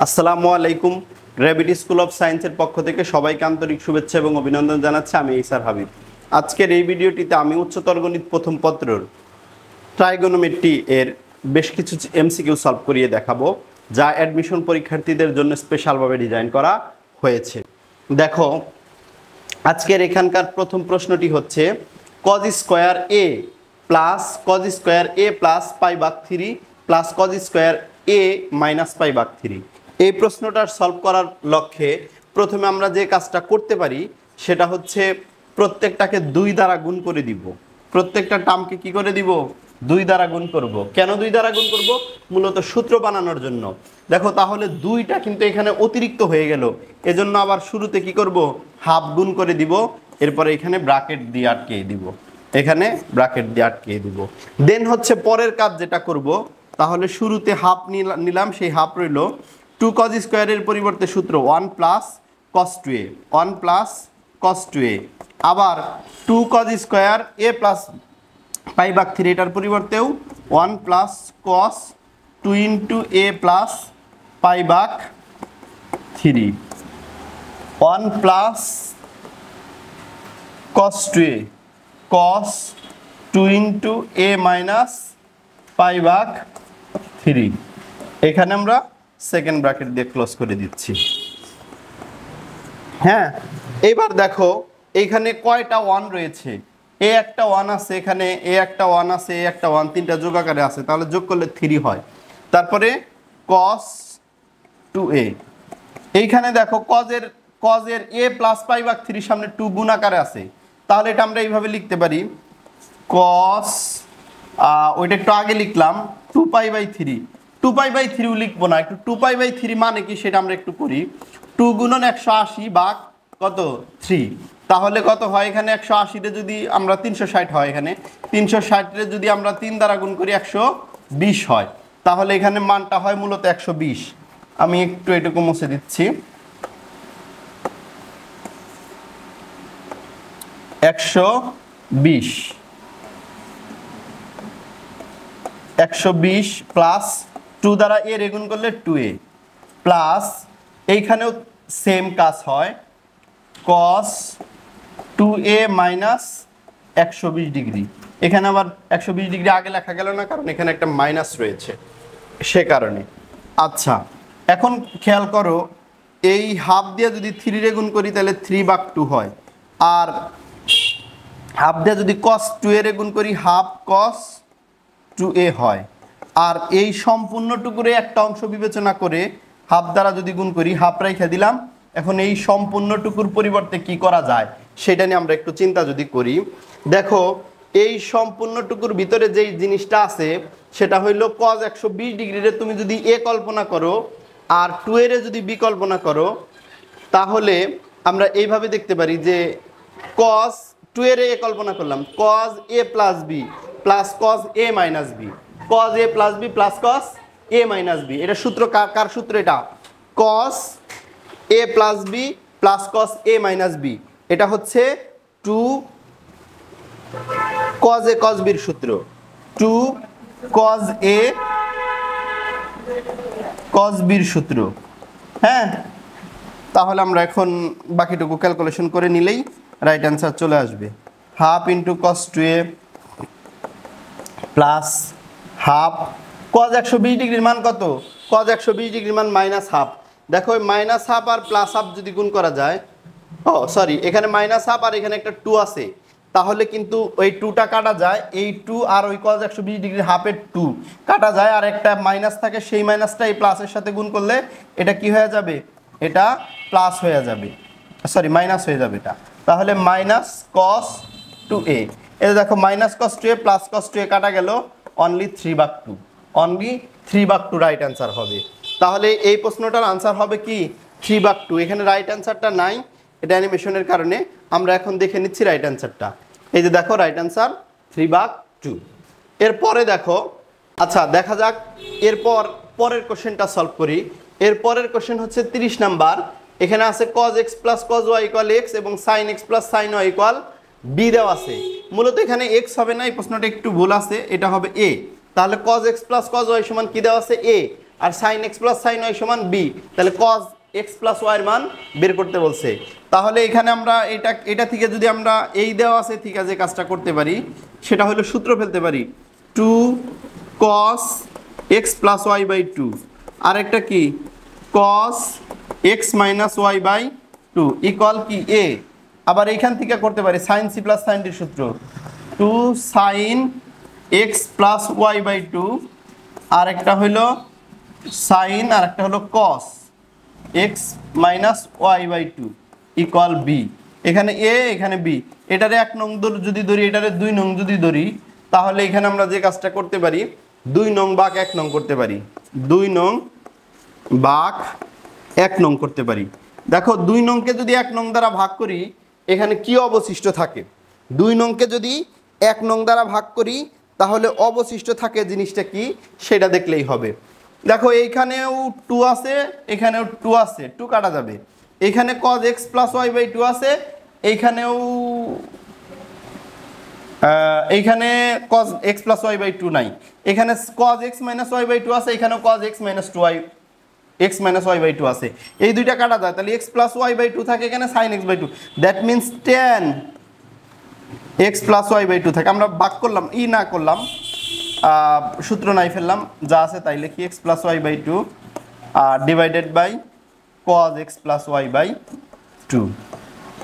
আসসালামু আলাইকুম। Gravity school of সায়েন্সের পক্ষ থেকে সবাইকে আন্তরিক শুভেচ্ছা এবং অভিনন্দন জানাচ্ছি। আমি ইসার হাবিব। আজকের এই ভিডিওটিতে আমি উচ্চতর গণিত প্রথম পত্রের ট্রাইগোনোমেট্রি এর বেশ কিছু এমসিকিউ সলভ করিয়ে দেখাবো, যা অ্যাডমিশন পরীক্ষার্থীদের জন্য স্পেশালভাবে ডিজাইন করা হয়েছে। দেখো, আজকের এখানকার প্রথম প্রশ্নটি হচ্ছে কজ স্কোয়ার এ প্লাস পাই ভাগ 3 প্লাস কজ স্কোয়ার এ মাইনাস পাই ভাগ 3। এই প্রশ্নটার সলভ করার লক্ষ্যে প্রথমে আমরা যে কাজটা করতে পারি সেটা হচ্ছে প্রত্যেকটাকে 2 দ্বারা গুণ করে দিব। প্রত্যেকটা টার্মকে কি করে দিব? 2 দ্বারা গুণ করব। কেন 2 দ্বারা গুণ করব? মূলত সূত্র বানানোর জন্য। দেখো, তাহলে 2টা কিন্তু এখানে অতিরিক্ত হয়ে গেল, এজন্য আবার শুরুতে কি করব? হাফ গুণ করে দিব, এরপরে এখানে ব্র্যাকেট দিয়ে আটকিয়ে দিব, এখানে ব্র্যাকেট দিয়ে আটকিয়ে দিব। দেন হচ্ছে পরের কাজ যেটা করব, তাহলে শুরুতে হাফ নিলাম, সেই হাফ রইল 2 কজ স্কোয়ারের পরিবর্তে সূত্র 1 প্লাস কস 2a, আবার 2 কজ স্কোয়ার এ প্লাস পাই ভাগ 3, এটার পরিবর্তেও 1 প্লাস কস 2 ইন্টু এ প্লাস পাই ভাগ 3, 1 প্লাস কস 2a কস 2 ইন্টু এ মাইনাস পাই ভাগ 3। এখানে আমরা সেকেন্ড ব্র্যাকেট দিয়ে ক্লোজ করে দিচ্ছি। হ্যাঁ, এইবার দেখো এইখানে কয়টা 1 রয়েছে? এ একটা 1 আছে, এখানে এ একটা 1 আছে, এ একটা 1, তিনটা যোগ আকারে আছে, তাহলে যোগ করলে 3 হয়। তারপরে cos 2a, এইখানে দেখো কজের এ প্লাস পাই ভাগ 3 সামনে 2 গুণ আকারে আছে, তাহলে এটা আমরা এইভাবে লিখতে পারি cos, ওইটা একটু আগে লিখলাম 2 পাই বাই 3, 2 পাই বাই 3ও লিখবো না, একটু 2 পাই বাই 3 মানে কি সেটা আমরা একটু করি। 2 গুণন 180 ভাগ কত? 3, তাহলে কত হয়? এখানে 180-তে যদি আমরা 360 হয়, এখানে 360-তে যদি আমরা 3 দ্বারা গুণ করি 120 হয়, তাহলে এখানে মানটা হয় মূলত 120। আমি একটু এটুকু মুছে দিচ্ছি। 120 প্লাস 2 দ্বারা এ গুণ করলে 2a প্লাস এইখানেও সেম কাজ হয় cos 2a মাইনাস 120 ডিগ্রি। এখানে আবার 120 ডিগ্রি আগে লেখা গেল না, কারণ এখানে একটা মাইনাস রয়েছে, সে কারণে। আচ্ছা, এখন খেয়াল করো, এই হাফ দিয়ে যদি 3 গুণ করি তাহলে 3 ভাগ 2 হয়, আর হাফ দিয়ে যদি cos 2a গুণ করি হাফ cos 2a হয়। আর এই সম্পূর্ণটুকুরে একটা অংশ বিবেচনা করে হাফ দ্বারা যদি গুণ করি, হাফ রেখে দিলাম। এখন এই সম্পূর্ণটুকুর পরিবর্তে কি করা যায় সেটা নিয়ে আমরা একটু চিন্তা যদি করি। দেখো, এই সম্পূর্ণটুকুর ভিতরে যেই জিনিসটা আছে সেটা হইলো cos 120 ডিগ্রিরে তুমি যদি এ কল্পনা করো আর 2 এর যদি বি কল্পনা করো, তাহলে আমরা এইভাবে দেখতে পারি যে cos 2 এর এ কল্পনা করলাম, cos a plus B plus cos a minus B, cos a plus B plus cos a minus B. এটা সূত্র কার সূত্র? এটা cos a plus B plus cos a minus B, এটা হচ্ছে 2 cos a cos b এর সূত্র, 2 cos a cos b এর সূত্র। হ্যাঁ, তাহলে আমরা এখন বাকিটুকু ক্যালকুলেশন করে নিলেই রাইট অ্যান্সার চলে আসবে। Half into cos 2a plus half cos 120 ডিগ্রির মান কত? cos 120 ডিগ্রির মান মাইনাস হাফ। দেখো, মাইনাস হাফ আর প্লাস হাফ যদি গুণ করা যায়, সরি, এখানে মাইনাস হাফ আর এখানে একটা 2 আছে, তাহলে কিন্তু ওই 2টা কাটা যায়, এই 2 আর ওই cos 120 ডিগ্রির হাফের 2 কাটা যায়, আর একটা মাইনাস থাকে, সেই মাইনাসটা এই প্লাসের সাথে গুণ করলে এটা কি হয়ে যাবে? এটা প্লাস হয়ে যাবে, সরি মাইনাস হয়ে যাবে এটা। তাহলে মাইনাস cos 2a, এটা দেখো minus cos 2a plus cos 2a কাটা গেল, অনলি 3/2, অনলি 3/2 রাইট অ্যান্সার হবে। তাহলে এই প্রশ্নটার আনসার হবে কি? 3/2। এখানে রাইট অ্যান্সারটা নাই, এটা অ্যানিমেশনের কারণে। আমরা এখন দেখে নিচ্ছি রাইট অ্যান্সারটা। এই যে দেখো, রাইট অ্যান্সার 3/2। এরপরে দেখো, আচ্ছা দেখা যাক পরের কোশ্চেনটা সলভ করি। এর পরের কোশ্চেন হচ্ছে 30 নাম্বার। এখানে আছে cos x plus cos y equal x এবং sin x plus sin y equal b দেওয়া আছে। মূলত এখানে x হবে না, এই প্রশ্নটা একটু ভুল আছে, এটা হবে a। তাহলে cos x plus cos y সমান কি দেওয়া আছে? a। আর sine X plus sine Y সমান বি, তাহলে কজ এক্স প্লাস ওয়াইয়ের মান বের করতে বলছে। তাহলে এখানে আমরা এটা থেকে যদি আমরা এই দেওয়া আছে ঠিক আছে কাজটা করতে পারি, সেটা হলো সূত্র ফেলতে পারি 2 cos x plus Y by 2, আর একটা কি cos x minus Y by 2 equal কি a। আবার এইখান থেকে করতে পারি সাইন সি প্লাস সাইন ডির সূত্র 2 sin x plus Y by 2, আর একটা হলো সাইন আর একটা হলো cos x minus Y by 2 equal B. এখানে এ এখানে বি, এটারে 1 নং যদি ধরি, এটারে 2 নং যদি ধরি, তাহলে এখানে আমরা যে কাজটা করতে পারি 2 নং ভাগ 1 নং করতে পারি, 2 নং ভাগ 1 নং করতে পারি। দেখো 2 নংকে যদি 1 নং দ্বারা ভাগ করি এখানে কি অবশিষ্ট থাকে, 2 নংকে যদি 1 নং দ্বারা ভাগ করি তাহলে অবশিষ্ট থাকে জিনিসটা কি সেটা দেখলেই হবে। দেখো এইখানেও 2 আছে, এখানেও 2 আছে, 2 কাটা যাবে। এখানে cos x plus Y by 2 আছে, এইখানেও এইখানে cos x plus Y by 2 নাই, এখানে cos x minus Y by 2 আছে, এখানেও cos x মাইনাস 2y x minus Y by 2 আছে। এই দুইটা কাটা যায়, তাহলে x প্লাস ওয়াই বাই 2 থাকে, এখানে sin x by 2, that means tan x plus Y by 2 থাকে। আমরা ভাগ করলাম, ই না করলাম, সূত্র নাই ফেললাম, যা আছে তাই লিখি x plus Y by 2 divided by cos x plus Y by 2।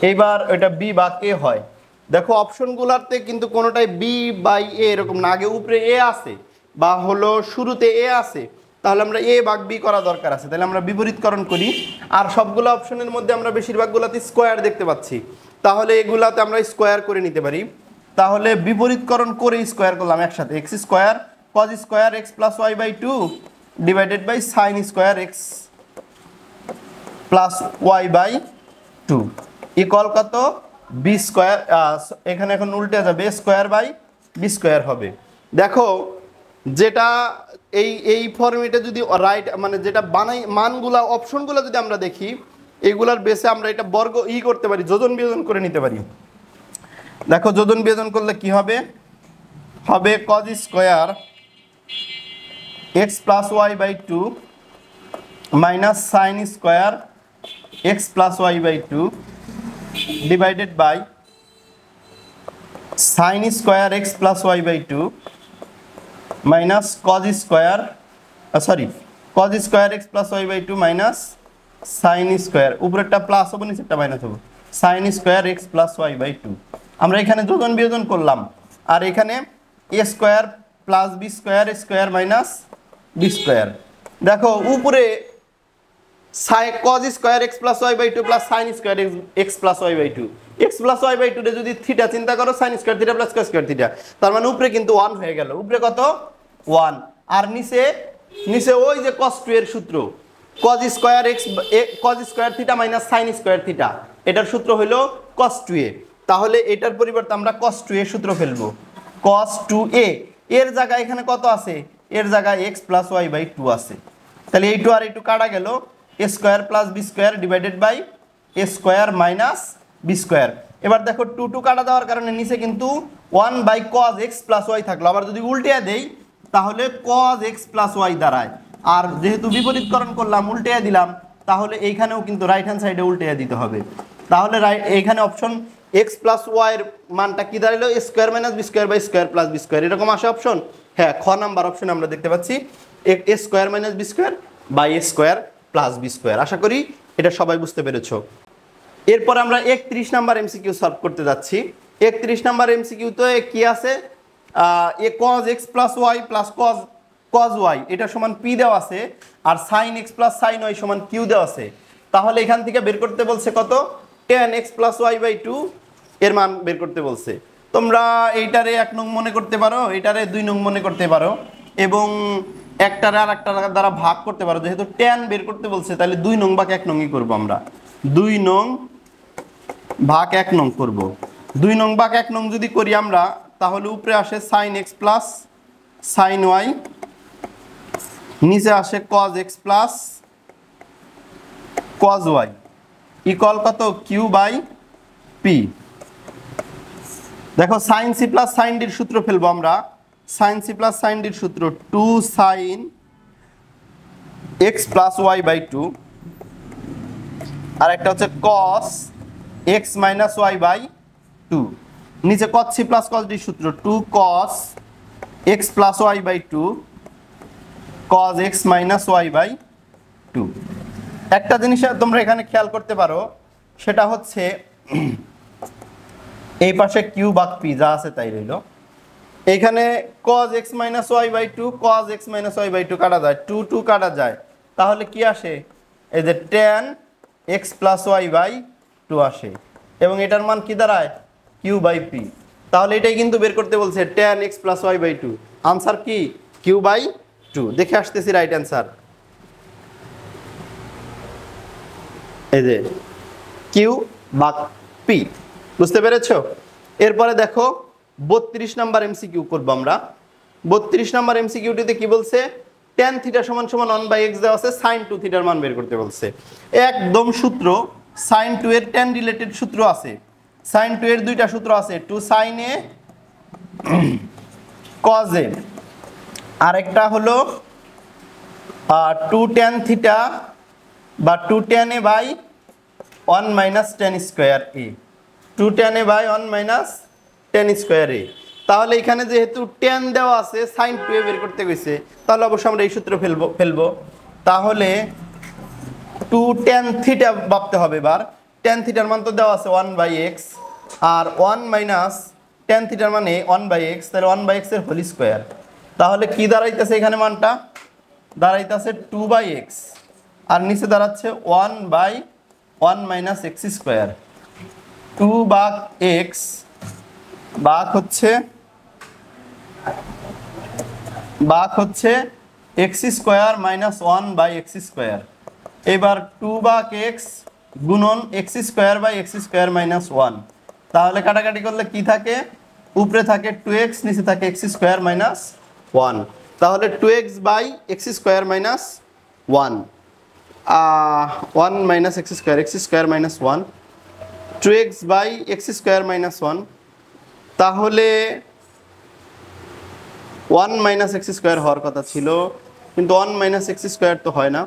এইবার এটা b ভাগ a হয়। দেখো অপশনগুলোতে কিন্তু কোনোটাই b বাই a এরকম না, আগে উপরে a আছে বা হলো শুরুতে a আছে, তাহলে আমরা a ভাগ b করা দরকার আছে, তাহলে আমরা বিপরীতকরণ করি। আর সবগুলো অপশনের মধ্যে আমরা বেশিরভাগগুলোতে স্কোয়ার দেখতে পাচ্ছি, তাহলে এগুলাতে আমরা স্কোয়ার করে নিতে পারি। তাহলে বিপরীতকরণ করে স্কোয়ার করলাম একসাথে, X square cos square X plus Y by 2 divided by sine square X plus Y by 2 equal কত বি স্কোয়ার, এখানে এখন উল্টে যাবে স্কোয়ার বাই বি স্কোয়ার হবে। দেখো যেটা এই ফর্মেটে যদি রাইট মানে যেটা বানাই মানগুলা অপশনগুলো যদি আমরা দেখি, এগুলার বেসে আমরা এটা বর্গ করতে পারি, যোজন বিয়োজন করে নিতে পারি। দেখো যোজন বিয়োজন করলে কি হবে, হবে cos square x plus Y by 2 minus sine square x plus Y by 2 divided by sine square x plus Y by 2 minus cos square cos square x plus Y by 2 minus sine square, উপরেরটা plus হবে নিচেরটা minus হবে, sine square x plus Y by 2। আমরা এখানে যোজন বিয়োজন করলাম, আর এখানে a square plus B square square minus B square. দেখো উপরে cos square x plus Y by 2 plus sine square x plus Y by 2, x plus Y by 2 তে যদি থিটা চিন্তা করো sine square theta plus cos square theta, তার মানে উপরে কিন্তু 1 হয়ে গেল, উপরে কত 1, আর নিচে ওই যে cos 2 এর সূত্র cos square theta minus sine square theta, এটার সূত্র হলো cos 2a। তাহলে এটার পরিবর্তে আমরা cos 2a সূত্র ফেলবো, cos 2a এর জায়গায় এখানে কত আছে, এর জায়গায় x প্লাস ওয়াই বাই 2 আছে, তাহলে এই 2 আর এই 2 কাটা গেল, a square plus B square divided by a square minus B square. এবার দেখো 2 কাটা দেওয়ার কারণে নিচে কিন্তু 1 by cos x plus Y থাকলো, আবার যদি উল্টে দেই তাহলে cos x প্লাস ওয়াই দাঁড়ায়, আর যেহেতু বিপরীতকরণ করলাম উল্টে দিলাম, তাহলে এইখানেও কিন্তু রাইট হ্যান্ড সাইডে উল্টে দিতে হবে। তাহলে এইখানে অপশন x প্লাস ওয়াই এর মানটা কি দাঁড়ালো, a square minus B square by square plus B square, এরকম আসে অপশন। হ্যাঁ, খ নাম্বার অপশনে আমরা দেখতে পাচ্ছি a square minus B square by a square plus B square. আশা করি এটা সবাই বুঝতে পেরেছো। এরপর আমরা 31 নাম্বার এমসিকিউ সলভ করতে যাচ্ছি। 31 নাম্বার এমসিকিউতে কি আছে, এ cos x plus Y plus cos y এটা সমান p দেওয়া আছে, আর sin x plus sin y সমান q দেওয়া আছে। তাহলে এখান থেকে বের করতে বলছে কত, tan x প্লাস y বাই 2 এর মান বের করতে বলছে। তোমরা এইটারে 1 নং মনে করতে পারো, এইটারে 2 নং মনে করতে পারো, এবং একটারে আর একটা দ্বারা ভাগ করতে পারো। যেহেতু tan বের করতে বলছে তাহলে 2 নং ভাগ 1 নংই করবো আমরা, 2 নং ভাগ 1 নং করব। 2 নং ভাগ 1 নং যদি করি আমরা, তাহলে উপরে আসে sin x plus sin y, নিচে আসে cos x plus cos y equal কত q বাই p। দেখো sin c plus sin d এর সূত্র ফেলবো আমরা, sin c plus sin d এর সূত্র 2 sin x plus Y by two, আর একটা হচ্ছে cos x minus Y by two. নিচে cos C plus cos D সূত্র, two cos x plus Y by two cos x minus Y by two. একটা জিনিস তোমরা এখানে খেয়াল করতে পারো, সেটা হচ্ছে এই পাশে কিউ ভাগ পি যা আছে তাই রইল। এখানে cos x minus Y by two cos x minus Y by two কাটা যায়, টু টু কাটা যায়, তাহলে কি আসে? এই যে tan x plus Y by two আসে, এবং এটার মান কি দাঁড়ায়? Q by P. তাহলে এটাই কিন্তু বের করতে বলছে, tan x plus Y by two. Answer কি? Q by two. দেখে আসতেছি রাইট অ্যান্সার, এই যে কিউ ভাগ পি। বুঝতে পেরেছো? এরপরে দেখো 32 নাম্বার এমসিকিউ করবো আমরা। 32 নাম্বার এমসিকিউটিতে কি বলছে? tan থিটা সমান সমান 1/x দেওয়া আছে, sin 2 থিটার মান বের করতে বলছে। একদম সূত্র, sin 2 এর tan রিলেটেড সূত্র আছে, sin 2 এর দুইটা সূত্র আছে, 2 sin a cos a, আরেকটা হলো 2 tan থিটা বা 2 tan a by 1 minus tan square a, 2 tan a by 1 minus tan square a। তাহলে এখানে যেহেতু tan দেওয়া আছে, sin 2a বের করতে গেছে, তাহলে অবশ্যই আমরা এই সূত্র ফেলবো। তাহলে 2 tan থিটা ভাবতে হবে এবার। tan থিটার মান তো দেওয়া আছে 1/x, আর 1 মাইনাস tan থিটার মানে 1/x, তাহলে 1/x এর হোল স্কয়ার। তাহলে কি দাঁড়াইতেছে এখানে? মানটা দাঁড়াইতেছে 2/x, আর নিচে দাঁড়াচ্ছে 1/1 মাইনাস x স্কয়ার। 2 ভাগ x ভাগ হচ্ছে x square minus 1/x square. এবার 2 ভাগ x গুণন x square by x square minus 1। তাহলে কাটাকাটি করলে কি থাকে? উপরে থাকে 2x, নিচে থাকে x স্কয়ার মাইনাস 1। তাহলে 2x by x square minus 1, 1 minus x square minus 1, 2x by x square minus 1। তাহলে 1 মাইনাস x স্কয়ার হওয়ার কথা ছিল, কিন্তু 1 মাইনাস x স্কয়ার তো হয় না।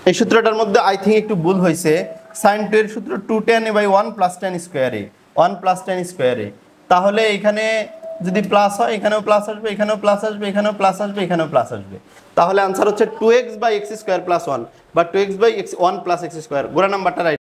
এই সূত্রটার মধ্যে আই থিঙ্ক একটু ভুল হয়েছে। sin 2 এর সূত্র 2 tan a by 1 plus tan square a, 1 plus tan square a। তাহলে এখানে যদি প্লাস হয়, এখানেও প্লাস আসবে, এখানেও প্লাস আসবে, এখানেও প্লাস আসবে, এখানেও প্লাস আসবে। তাহলে আনসার হচ্ছে 2x by x square plus 1 বা 2x by 1 plus x square. গোড়া নাম্বারটা রাইট।